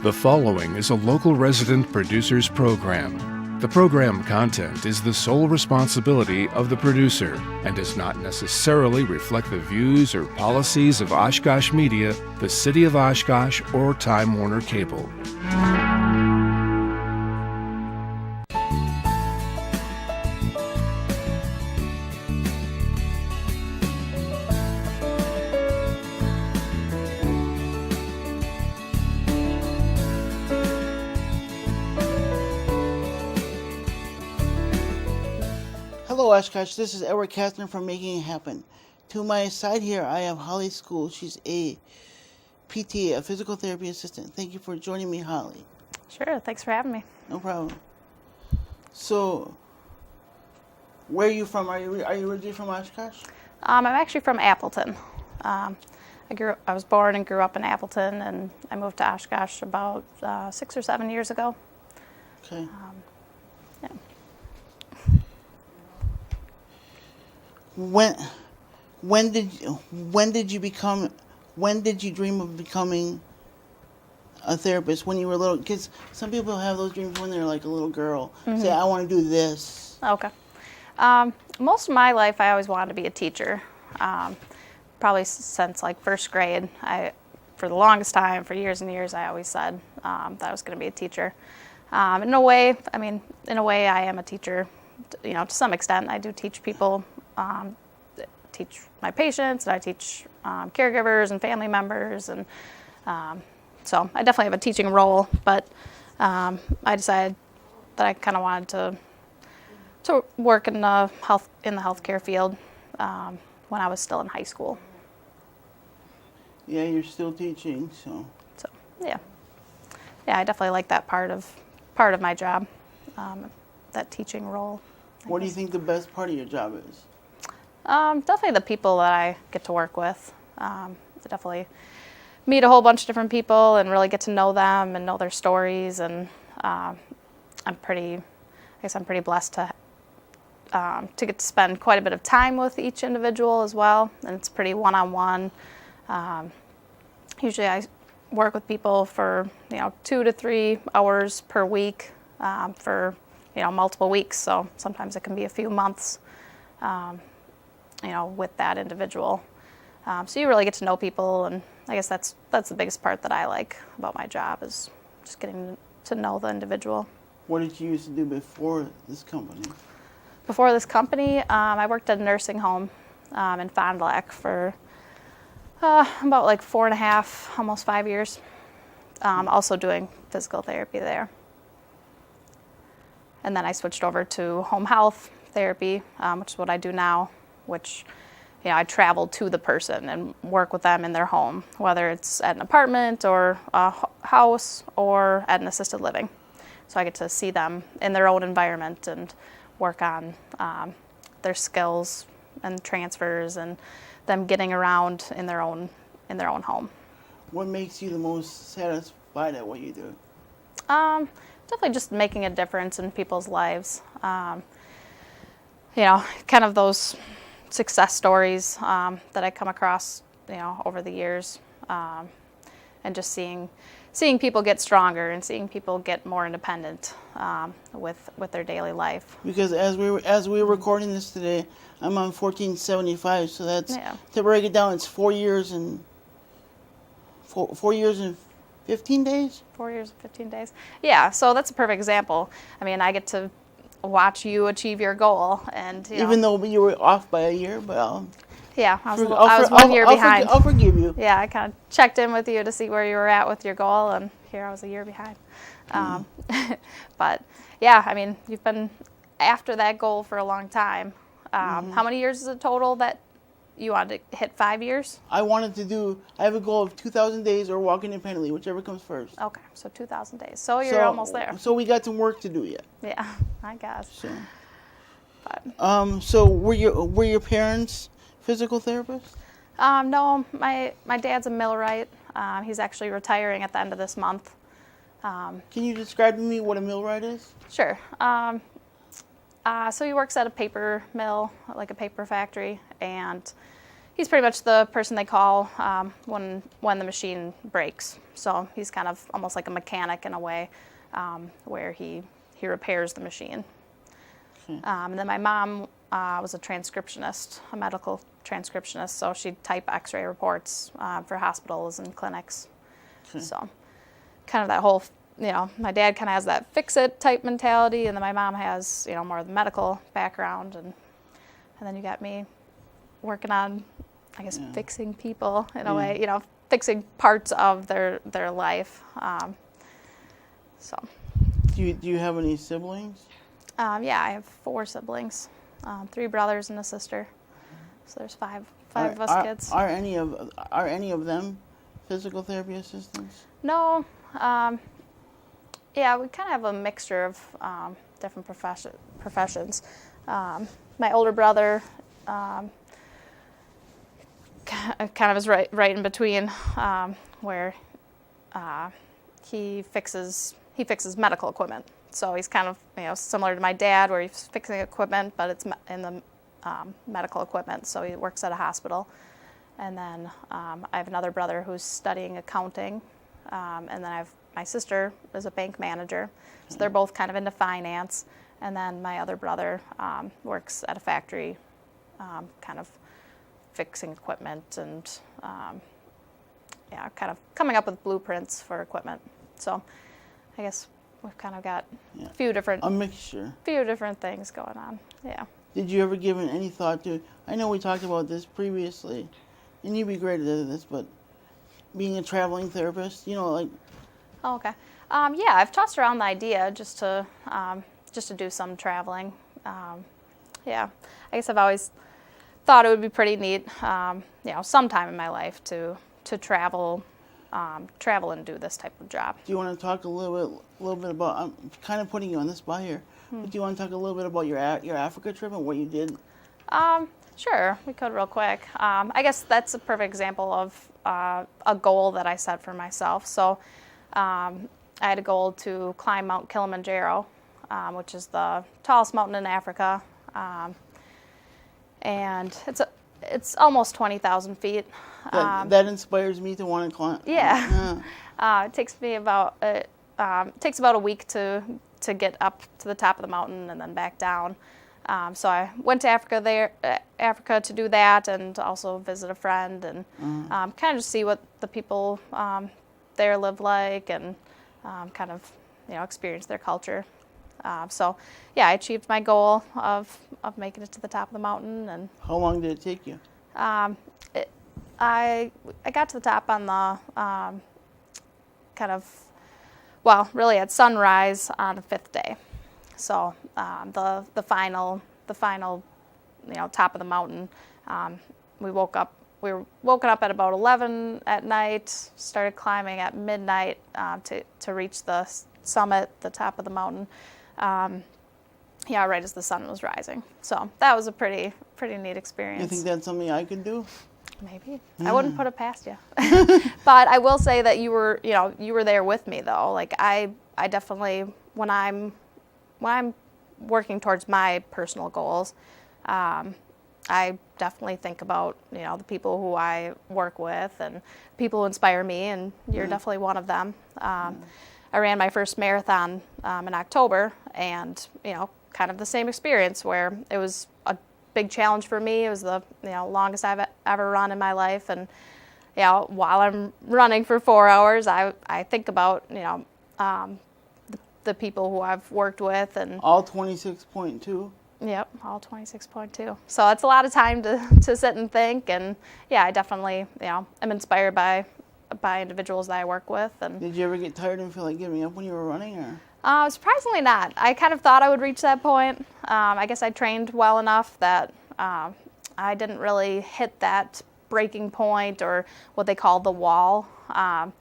The following is a local resident producer's program. The program content is the sole responsibility of the producer and does not necessarily reflect the views or policies of Oshkosh Media, the City of Oshkosh, or Time Warner Cable. Hello Oshkosh, this is Edward Kastner from Making It Happen. To my side here I have Holly School. She's a PT, a physical therapy assistant. Thank you for joining me, Holly. Sure, thanks for having me. No problem. So, where are you from? Are you originally from Oshkosh? I'm actually from Appleton. I was born and grew up in Appleton, and I moved to Oshkosh about 6 or 7 years ago. Okay. Yeah. When did you dream of becoming a therapist? When you were little? Because some people have those dreams when they're like a little girl. Say, I want to do this. Okay. Most of my life, I always wanted to be a teacher. Probably since like first grade. For the longest time, for years and years, I always said that I was going to be a teacher. In a way, I am a teacher. You know, to some extent, I do teach people. Teach my patients, and I teach caregivers and family members, and so I definitely have a teaching role. But I decided that I kind of wanted to work in the healthcare field when I was still in high school. Yeah, you're still teaching, so. So yeah, I definitely like that part of my job, that teaching role. What do you think the best part of your job is? Definitely the people that I get to work with. I definitely meet a whole bunch of different people and really get to know them and know their stories. And I'm pretty blessed to get to spend quite a bit of time with each individual as well. And it's pretty one-on-one. Usually I work with people for 2 to 3 hours per week for multiple weeks. So sometimes it can be a few months. With that individual. So you really get to know people, and I guess that's the biggest part that I like about my job is just getting to know the individual. What did you used to do before this company? Before this company, I worked at a nursing home in Fond du Lac for about like 4.5, almost 5 years. Also doing physical therapy there. And then I switched over to home health therapy, which is what I do now, which I travel to the person and work with them in their home, whether it's at an apartment or a house or at an assisted living. So I get to see them in their own environment and work on their skills and transfers and them getting around in their own home. What makes you the most satisfied at what you do? Definitely just making a difference in people's lives. Kind of those success stories that I come across, over the years, and just seeing people get stronger and seeing people get more independent with their daily life. Because as we're recording this today, I'm on 1475, so that's to break it down, it's 4 years and 15 days. 4 years and 15 days. Yeah, so that's a perfect example. I mean, I get to watch you achieve your goal, and even though you were off by a year, but I was 1 year behind. I'll forgive you. Yeah, I kind of checked in with you to see where you were at with your goal, and here I was a year behind. But yeah, I mean, you've been after that goal for a long time. How many years is it total that you wanted to hit? 5 years? I have a goal of 2,000 days or walk independently, whichever comes first. Okay, so 2,000 days. So you're almost there. So we got some work to do yet. Yeah, I guess. So were your parents physical therapists? No, my dad's a millwright. He's actually retiring at the end of this month. Can you describe to me what a millwright is? Sure. So he works at a paper mill, like a paper factory, and he's pretty much the person they call when the machine breaks. So he's kind of almost like a mechanic in a way, where he repairs the machine. And then my mom was a transcriptionist, a medical transcriptionist, so she'd type x-ray reports for hospitals and clinics. So kind of that whole, my dad kind of has that fix-it type mentality, and then my mom has, more of the medical background, and then you got me working on, I guess, fixing people in a way, fixing parts of their life. So. Do you have any siblings? Yeah, I have 4 siblings, 3 brothers and a sister. So there's five of us kids. Are any of them physical therapy assistants? No. Yeah, we kind of have a mixture of different professions. My older brother kind of is right in between, where he fixes medical equipment. So he's kind of similar to my dad, where he's fixing equipment, but it's in the medical equipment. So he works at a hospital. And then I have another brother who's studying accounting, and then I have my sister is a bank manager. So they're both kind of into finance. And then my other brother works at a factory, kind of fixing equipment and kind of coming up with blueprints for equipment. So I guess we've kind of got a mixture. Few different things going on. Yeah. Did you ever give any thought to? I know we talked about this previously, and you'd be great at this, but being a traveling therapist, like. Oh, okay. Yeah, I've tossed around the idea just to do some traveling. Yeah, I guess I've always thought it would be pretty neat, sometime in my life to travel and do this type of job. Do you want to talk a little bit about? I'm kind of putting you on the spot here. But do you want to talk a little bit about your Africa trip and what you did? Sure, we could real quick. I guess that's a perfect example of a goal that I set for myself. So I had a goal to climb Mount Kilimanjaro, which is the tallest mountain in Africa, and it's almost 20,000 feet. That inspires me to want to climb. Yeah. It takes me about a week to get up to the top of the mountain and then back down. So I went to Africa to do that, and also visit a friend and kind of just see what the people there live like, and kind of experience their culture. So yeah, I achieved my goal of making it to the top of the mountain. And how long did it take you? I got to the top on the really at sunrise on the 5th day. So the final top of the mountain. We were woken up at about 11 at night. Started climbing at midnight to reach the summit, the top of the mountain. Right as the sun was rising. So that was a pretty neat experience. You think that's something I could do? Maybe. I wouldn't put it past you. But I will say that you were there with me though. Like I definitely, when I'm working towards my personal goals, I definitely think about, the people who I work with and people who inspire me, and you're definitely one of them. I ran my first marathon in October, and, kind of the same experience where it was a big challenge for me. It was the, longest I've ever run in my life. And, while I'm running for 4 hours, I think about, the people who I've worked with. And all 26.2? Yep, all 26.2. So it's a lot of time to sit and think. And, yeah, I definitely, am inspired by individuals that I work with. And did you ever get tired and feel like giving up when you were running, or? Surprisingly not. I kind of thought I would reach that point. I guess I trained well enough that I didn't really hit that breaking point, or what they call the wall. I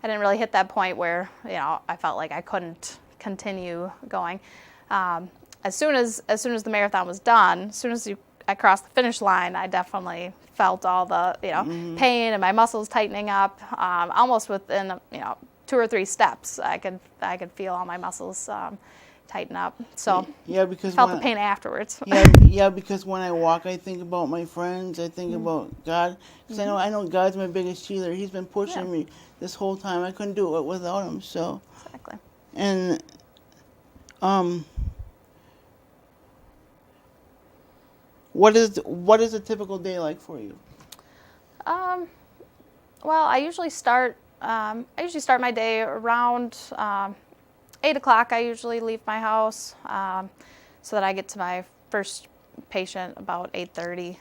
didn't really hit that point where I felt like I couldn't continue going. As soon as the marathon was done, as soon as I crossed the finish line, I definitely felt all the pain and my muscles tightening up. Almost within 2 or 3 steps, I could feel all my muscles tighten up. So Yeah, because felt the pain afterwards. yeah, because when I walk, I think about my friends. I think about God. Because I know God's my biggest cheerleader. He's been pushing Yeah. me this whole time. I couldn't do it without him. So, Exactly. and what is a typical day like for you? Well, I usually start my day around 8 o'clock. I usually leave my house so that I get to my first patient about 8:30,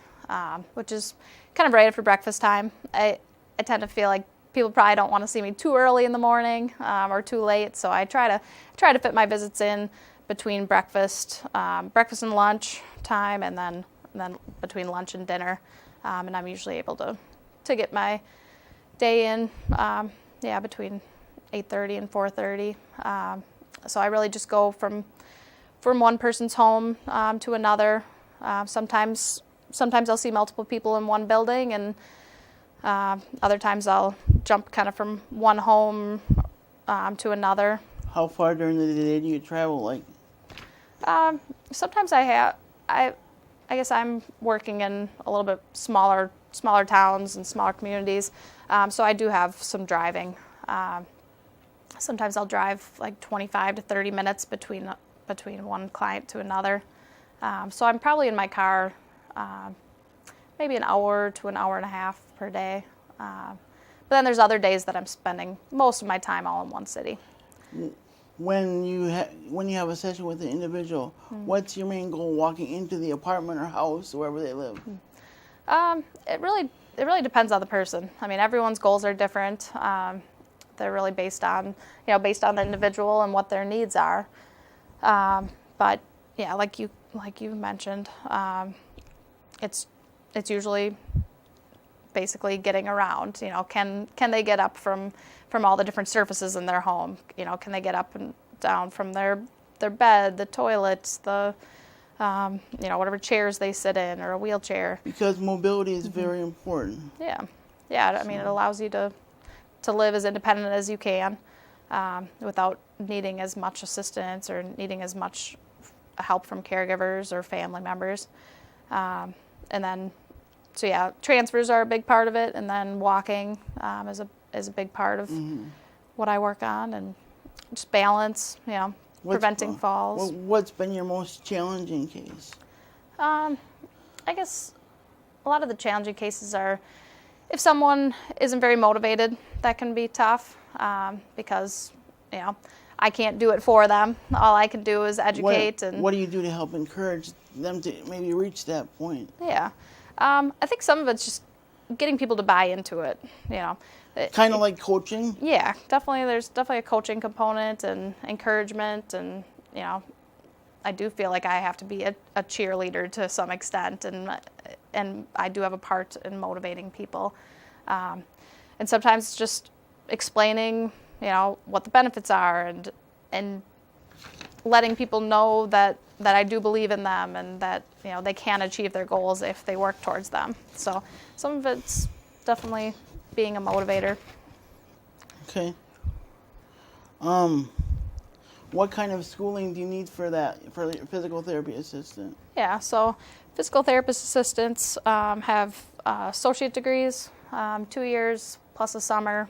which is kind of right after breakfast time. I tend to feel like people probably don't want to see me too early in the morning or too late, so I try to fit my visits in between breakfast and lunch time, and then between lunch and dinner, and I'm usually able to get my day in, between 8:30 and 4:30. So I really just go from one person's home to another. Sometimes I'll see multiple people in one building, and other times I'll jump kind of from one home to another. How far during the day do you travel? Like, Sometimes I guess I'm working in a little bit smaller towns and smaller communities, so I do have some driving. Sometimes I'll drive like 25 to 30 minutes between one client to another. So I'm probably in my car maybe an hour to an hour and a half per day. But then there's other days that I'm spending most of my time all in one city. when you have a session with an individual, what's your main goal walking into the apartment or house, wherever they live? It really depends on the person. I mean, everyone's goals are different. They're really based on the individual and what their needs are. But yeah, like you mentioned, it's usually basically getting around. Can they get up from all the different surfaces in their home? Can they get up and down from their bed, the toilets, the whatever chairs they sit in, or a wheelchair. Because mobility is very important. Yeah. I mean, it allows you to live as independent as you can without needing as much assistance or needing as much help from caregivers or family members. And then, so yeah, transfers are a big part of it, and then walking is a big part of what I work on, and just balance, preventing falls. What's been your most challenging case? I guess a lot of the challenging cases are if someone isn't very motivated. That can be tough because I can't do it for them. All I can do is educate. What do you do to help encourage them to maybe reach that point? Yeah, I think some of it's just getting people to buy into it. Kind of like coaching? Yeah, definitely. There's definitely a coaching component and encouragement, and I do feel like I have to be a cheerleader to some extent, and I do have a part in motivating people. And sometimes it's just explaining, what the benefits are, and letting people know that I do believe in them, and that they can achieve their goals if they work towards them. So some of it's definitely being a motivator. Okay. What kind of schooling do you need for the physical therapy assistant? Yeah, so physical therapist assistants have associate degrees, 2 years plus a summer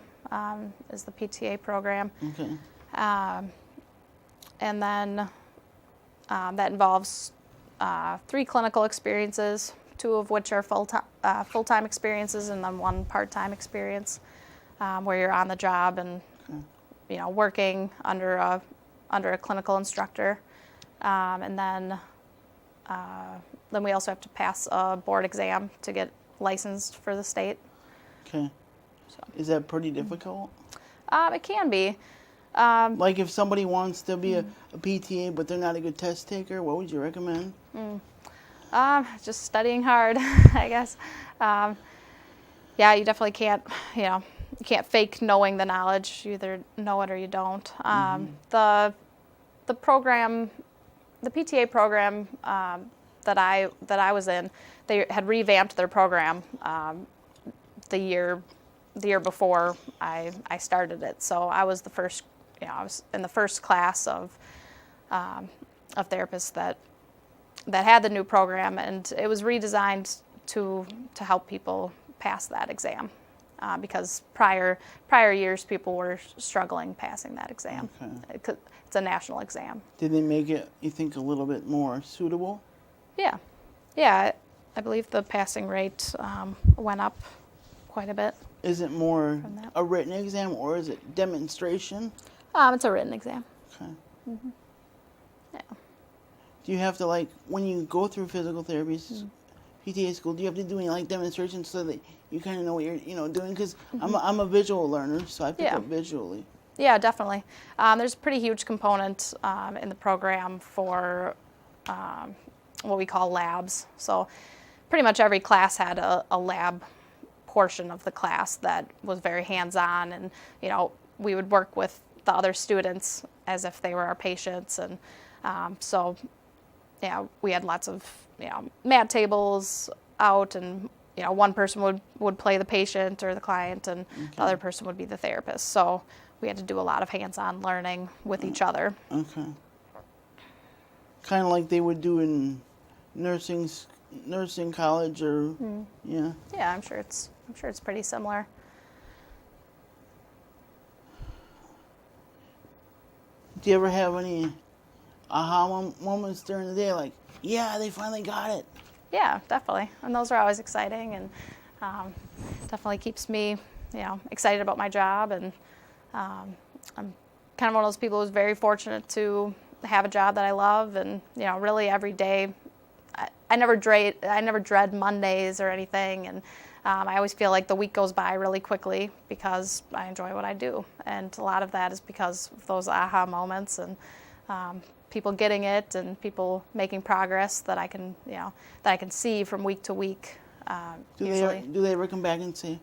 is the PTA program. Okay. And then that involves 3 clinical experiences, 2 of which are full-time experiences, and then 1 part-time experience where you're on the job and working under a clinical instructor. And then we also have to pass a board exam to get licensed for the state. Okay. Is that pretty difficult? It can be. Like if somebody wants to be a PTA but they're not a good test taker, what would you recommend? Just studying hard, I guess. Yeah, you definitely can't, you can't fake knowing the knowledge. You either know it or you don't. The program, the PTA program that I was in, they had revamped their program the year before I started it. So I was the first, I was in the first class of of therapists that had the new program, and it was redesigned to help people pass that exam, because prior years people were struggling passing that exam. Okay. It's a national exam. Did they make it, you think, a little bit more suitable? Yeah. I believe the passing rate went up quite a bit. Is it more From that. a written exam or is it demonstration? It's a written exam. Okay. Yeah. Do you have to, like, when you go through physical therapy PTA school, do you have to do any, like, demonstrations so that you kind of know what you're, doing? Because I'm a visual learner, so I pick Yeah. up visually. Yeah, definitely. There's a pretty huge component in the program for what we call labs. So pretty much every class had a lab portion of the class that was very hands-on, and we would work with the other students as if they were our patients, and so we had lots of mat tables out, and one person would play the patient or the client, and the other person would be the therapist. So we had to do a lot of hands-on learning with each other. Okay. Kind of like they would do in nursing college, or yeah. Yeah, I'm sure it's pretty similar. Do you ever have any aha moments during the day, like, yeah, they finally got it? Yeah, definitely. And those are always exciting, and definitely keeps me, excited about my job. And I'm kind of one of those people who's very fortunate to have a job that I love, and really every day. I never dread Mondays or anything, and I always feel like the week goes by really quickly because I enjoy what I do, and a lot of that is because of those aha moments and people getting it and people making progress that I can see from week to week. Usually. Do they ever come back and say,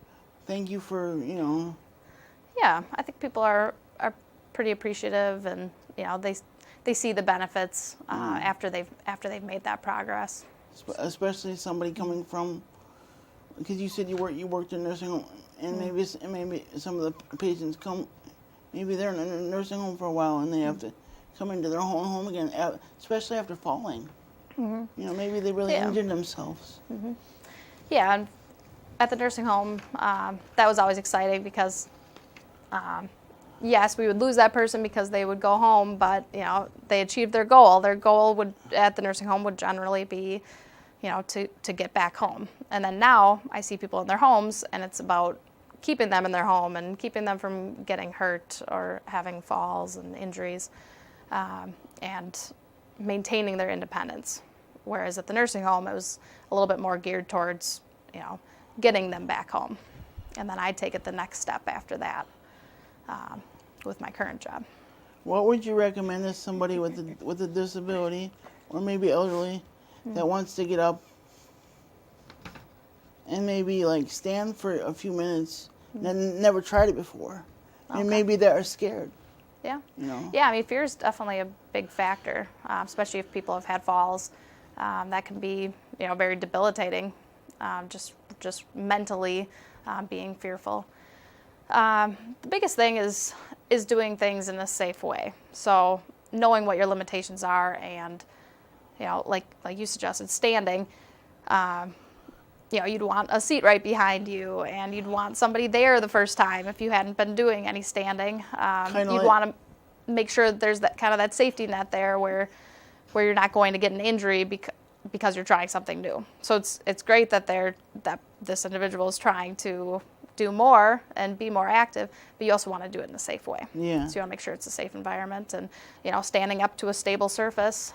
"Thank you for Yeah, I think people are pretty appreciative, and they see the benefits after they've made that progress. Especially somebody coming from, because you said you worked in a nursing home, and maybe some of the patients come, maybe they're in a nursing home for a while and they have to come into their own home again, especially after falling. Maybe they really injured themselves. Yeah, and at the nursing home, that was always exciting because, yes, we would lose that person because they would go home, but they achieved their goal. Their goal at the nursing home would generally be, to get back home. And then now I see people in their homes, and it's about keeping them in their home and keeping them from getting hurt or having falls and injuries, and maintaining their independence. Whereas at the nursing home, it was a little bit more geared towards, getting them back home. And then I'd take it the next step after that with my current job. What would you recommend to somebody with a disability, or maybe elderly, that wants to get up and maybe like stand for a few minutes and never tried it before, and maybe they are scared? Yeah. Yeah, I mean, fear is definitely a big factor, especially if people have had falls. That can be, very debilitating, just mentally being fearful. The biggest thing is doing things in a safe way. So knowing what your limitations are, and like you suggested, standing. You'd want a seat right behind you, and you'd want somebody there the first time if you hadn't been doing any standing. You'd want to make sure there's that safety net there where you're not going to get an injury because you're trying something new. So it's great that this individual is trying to do more and be more active, but you also want to do it in a safe way. Yeah. So you want to make sure it's a safe environment, and standing up to a stable surface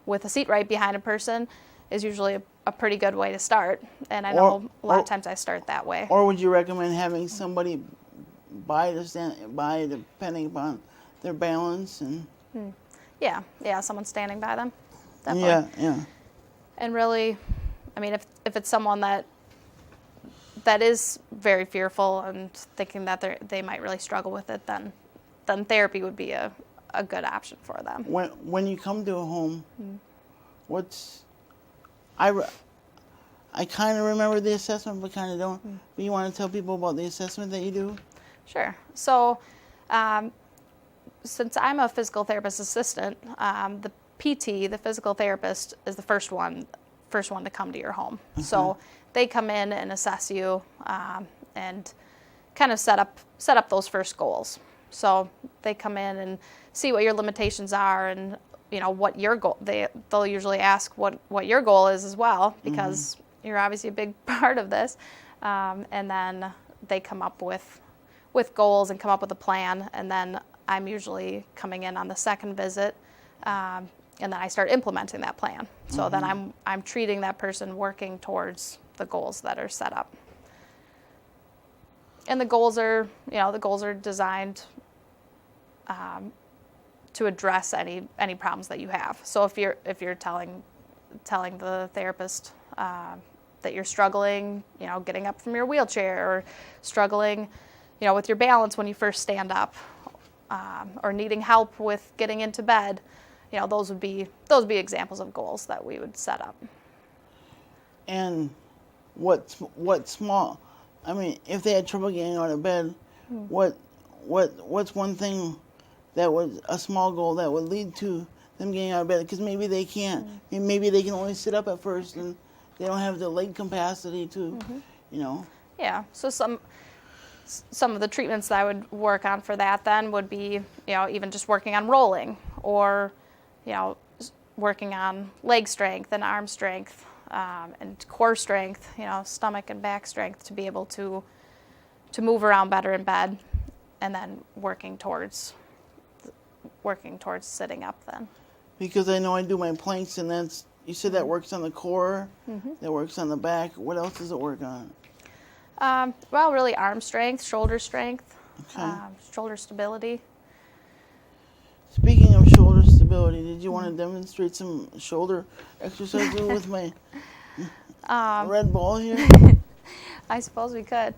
with a seat right behind a person is usually a pretty good way to start. And I know a lot of times I start that way. Or would you recommend having somebody by depending upon their balance and? Yeah, someone standing by them. Definitely. Yeah. And really, I mean, if it's someone that is very fearful and thinking that they might really struggle with it, then therapy would be a good option for them. When you come to a home, I kind of remember the assessment, but kind of don't. But you want to tell people about the assessment that you do? Sure. So since I'm a physical therapist assistant, the PT, the physical therapist, is the first one to come to your home. So they come in and assess you and kind of set up those first goals. So they come in and see what your limitations are, and what your goal. They'll usually ask what your goal is as well, because you're obviously a big part of this. And then they come up with goals and come up with a plan, and then I'm usually coming in on the second visit, and then I start implementing that plan. So then I'm treating that person working towards the goals that are set up. And the goals are designed to address any problems that you have. So if you're telling the therapist that you're struggling, getting up from your wheelchair, or struggling, with your balance when you first stand up, or needing help with getting into bed, those would be examples of goals that we would set up. And what small? I mean, if they had trouble getting out of bed, what's one thing that was a small goal that would lead to them getting out of bed? Because maybe they can't. Maybe they can only sit up at first, and they don't have the leg capacity to, Yeah. So some of the treatments that I would work on for that then would be, even just working on rolling, or, working on leg strength and arm strength, and core strength, stomach and back strength, to be able to move around better in bed, and then working towards sitting up then. Because I know I do my planks, and you said that works on the core, that works on the back. What else does it work on? Well, really arm strength, shoulder strength, Okay. shoulder stability. Speaking of shoulder stability, did you want to demonstrate some shoulder exercises with my red ball here? I suppose we could.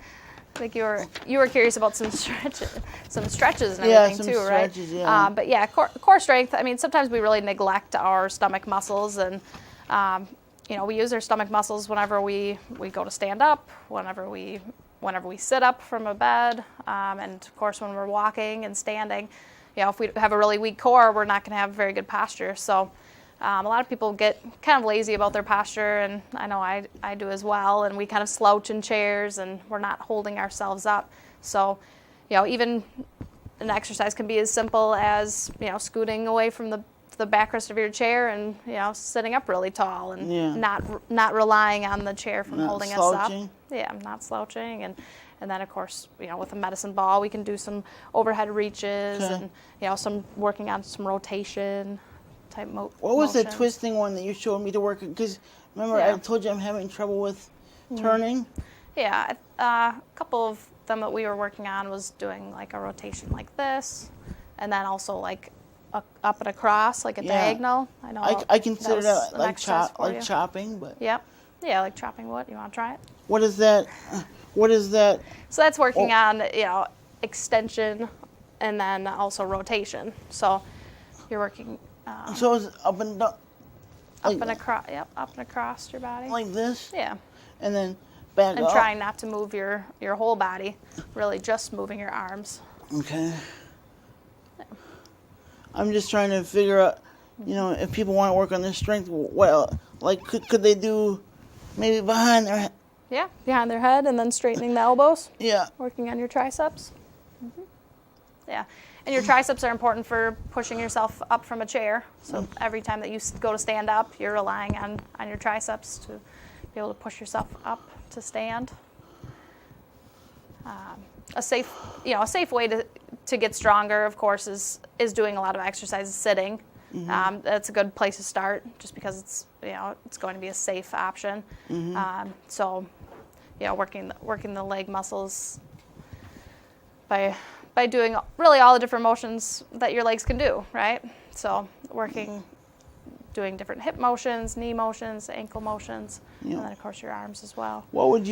I think you were curious about some stretches and Yeah, everything some too, right? stretches, yeah. But yeah, core strength. I mean, sometimes we really neglect our stomach muscles, and we use our stomach muscles whenever we go to stand up, whenever we sit up from a bed, and of course when we're walking and standing. If we have a really weak core, we're not going to have very good posture. So a lot of people get kind of lazy about their posture, and I know I do as well, and we kind of slouch in chairs, and we're not holding ourselves up. So, even an exercise can be as simple as, scooting away from the backrest of your chair and, sitting up really tall, and not relying on the chair from Not holding slouching. us up. Yeah, not slouching. And then, of course, with a medicine ball, we can do some overhead reaches, Okay. and, some working on some rotation type What was the motions. twisting one that you showed me to work? Because remember, Yeah. I told you I'm having trouble with turning. Yeah, a couple of them that we were working on was doing like a rotation like this, and then also like up and across, like a diagonal. I know. I consider was that an like exercise for you. chopping, but Yep. Yeah, like chopping wood. You want to try it? what is that? What is that? So that's working on extension, and then also rotation. So you're working So it's up and down, up and across. Yep, up and across your body. like this, Yeah. and then back And up. trying not to move your whole body, really just moving your arms. Okay. I'm just trying to figure out, if people want to work on their strength, could they do maybe behind their head? Yeah, behind their head, and then straightening the elbows, Yeah. working on your triceps. Yeah, and your triceps are important for pushing yourself up from a chair. So every time that you go to stand up, you're relying on your triceps to be able to push yourself up to stand. A safe way to get stronger, of course, is doing a lot of exercises sitting. That's a good place to start, just because it's going to be a safe option. So, working the leg muscles by doing really all the different motions that your legs can do, right? So doing different hip motions, knee motions, ankle motions, and then of course your arms as well. What would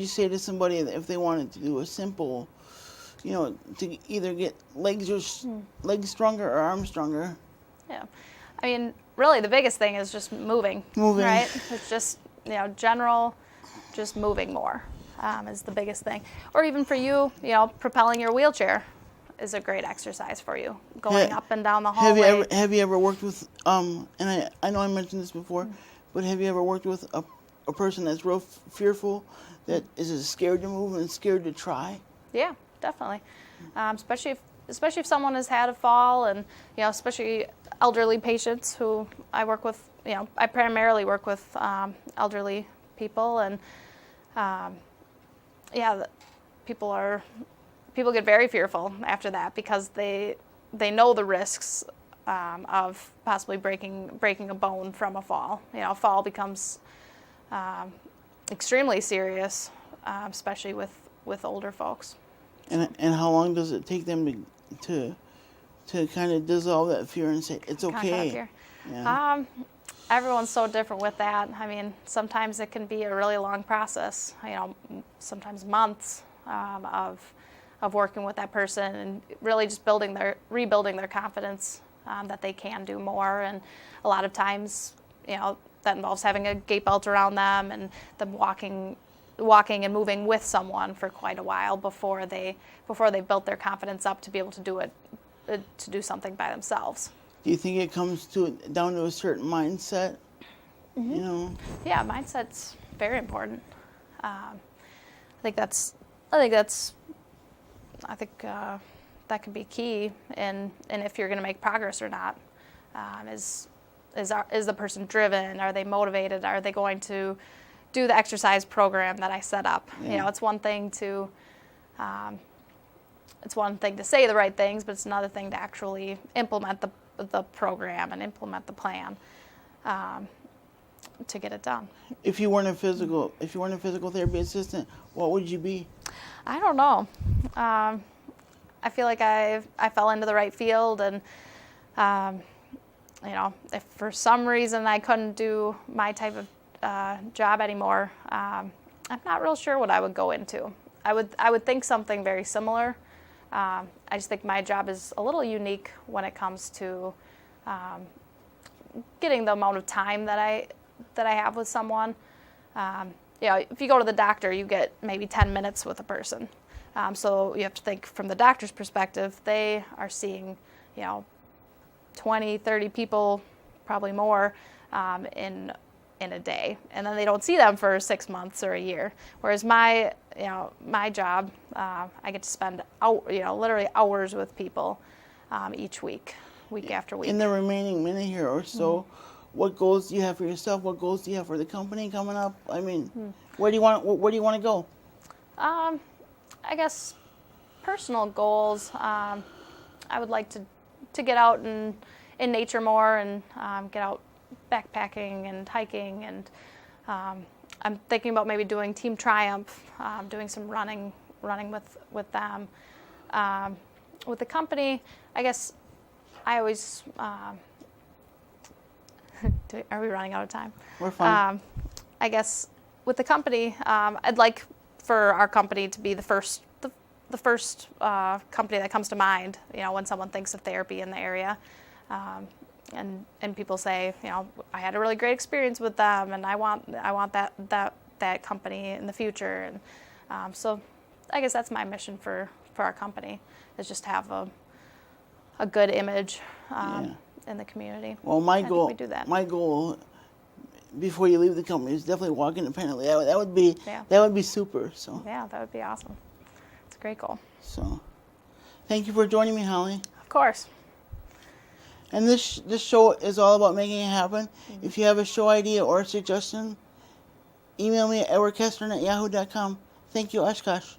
you say to somebody if they wanted to do a simple, to either get legs stronger or arms stronger? Yeah, I mean, really the biggest thing is just moving. Moving. Right? It's just general, just moving more is the biggest thing. Or even for you, propelling your wheelchair. is a great exercise for you. Going up and down the Have hallway. you ever worked with and I know I mentioned this before, but have you ever worked with a person that's real fearful, that is scared to move and scared to try? Yeah, definitely. Especially if someone has had a fall, and especially elderly patients who I work with. I primarily work with elderly people, and people get very fearful after that because they know the risks of possibly breaking a bone from a fall. A fall becomes extremely serious, especially with older folks. And how long does it take them to kind of dissolve that fear and say it's Kind of okay? fear. Yeah. Everyone's so different with that. I mean, sometimes it can be a really long process. Sometimes months of working with that person and really just rebuilding their confidence that they can do more. And a lot of times, that involves having a gait belt around them and them walking and moving with someone for quite a while before they built their confidence up to be able to do something by themselves. Do you think it comes down to a certain mindset? Mm-hmm. Yeah, mindset's very important. I think that can be key in if you're going to make progress or not. Is the person driven? Are they motivated? Are they going to do the exercise program that I set up? Yeah. It's one thing to say the right things, but it's another thing to actually implement the program and implement the plan to get it done. If you weren't a physical therapy assistant, what would you be? I don't know. I feel like I fell into the right field, and if for some reason I couldn't do my type of job anymore, I'm not real sure what I would go into. I would think something very similar. I just think my job is a little unique when it comes to getting the amount of time that I have with someone. If you go to the doctor, you get maybe 10 minutes with a person. So you have to think from the doctor's perspective, they are seeing, 20, 30 people, probably more, in a day, and then they don't see them for 6 months or a year. Whereas my job, I get to spend literally hours with people each week after week. In the remaining minute here or so, what goals do you have for yourself? What goals do you have for the company coming up? I mean, where do you want to go? I guess personal goals. I would like to get out in nature more and get out backpacking and hiking, and I'm thinking about maybe doing Team Triumph, doing some running with them. With the company, I guess I always are we running out of time? We're fine. I guess with the company, I'd like for our company to be the first company that comes to mind, when someone thinks of therapy in the area. And people say, I had a really great experience with them, and I want that company in the future. And so I guess that's my mission for our company, is just to have a good image in the community. Well, my I goal, think we do that. my goal, before you leave the company, is definitely walk independently. That would be super. So Yeah, that would be awesome. It's a great goal. So, thank you for joining me, Holly. Of course. And this show is all about making it happen. If you have a show idea or a suggestion, email me at edwardkestner@yahoo.com. Thank you, Oshkosh.